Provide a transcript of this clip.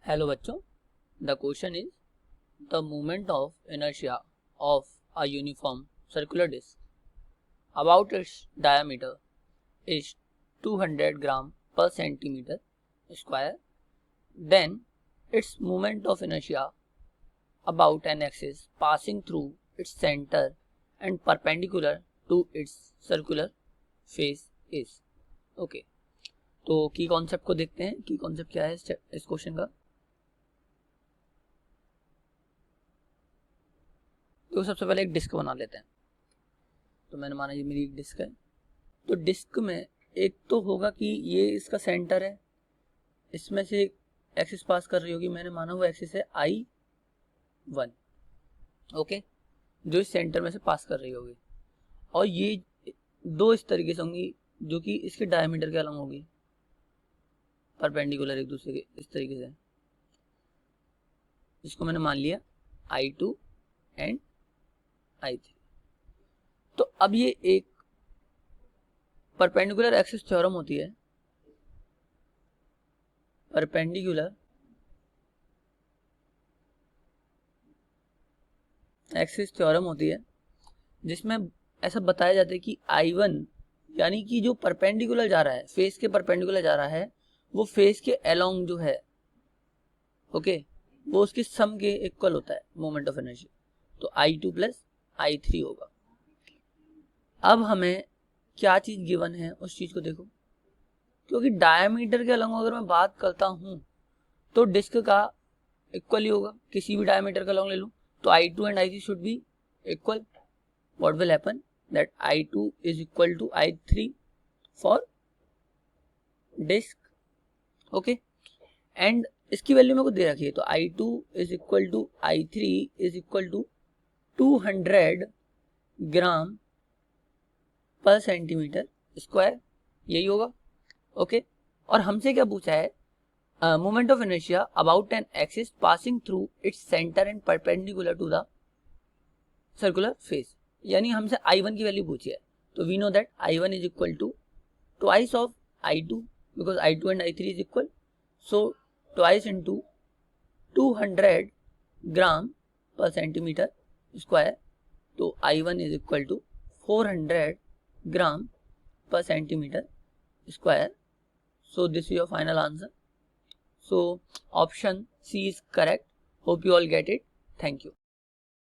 Hello बच्चों, the question is the moment of inertia of a uniform circular disc about its diameter is 200 gram per centimeter square. Then its moment of inertia about an axis passing through its center and perpendicular to its circular face is. Okay, तो की concept को देखते हैं। की concept क्या है इस question का। तो सबसे पहले एक डिस्क बना लेते हैं। तो मैंने माना ये मेरी एक डिस्क है। तो डिस्क में एक तो होगा कि ये इसका सेंटर है, इसमें से एक एक्सिस पास कर रही होगी। मैंने माना वो एक्सिस है I1, ओके, जो इस सेंटर में से पास कर रही होगी। और ये दो इस तरीके से होंगी जो कि इसके डायमीटर के अलग होगी, परपेंडिकुलर एक दूसरे के, इस तरीके से, जिसको मैंने मान लिया I2 एंड I3। तो अब ये एक परपेंडिकुलर एक्सिस थ्योरम होती है, परपेंडिकुलर एक्सिस थ्योरम होती है, जिसमें ऐसा बताया जाता है कि I1 यानी कि जो परपेंडिकुलर जा रहा है, फेस के परपेंडिकुलर जा रहा है, वो फेस के अलोंग जो है, ओके, वो उसके सम के इक्वल होता है मोमेंट ऑफ इनर्शिया। तो I2 प्लस I3 होगा। अब हमें क्या चीज गिवन है उस चीज को देखो, क्योंकि डायमीटर के अलग अगर मैं बात करता हूं तो डिस्क का इक्वल ही होगा। किसी भी डायमीटर का अलग ले लूं तो I2 and I3 should be equal. What will happen that I2 is equal to I3 for disc, okay. And इसकी वैल्यू मेरे को दे रखी है, तो I2 is equal to I3 is equal to 200 gram per centimetre square, यही होगा, okay. और हमसे क्या पूछा है, moment of inertia about an axis passing through its centre and perpendicular to the circular face, यानी हमसे I1 की वैल्यू पूछी है। तो we know that I1 is equal to twice of I2 because I2 and I3 is equal, so twice into 200 gram per centimetre square. तो I1 is equal to 400 gram per centimeter square. So this is your final answer. So option C is correct. Hope you all get it. Thank you.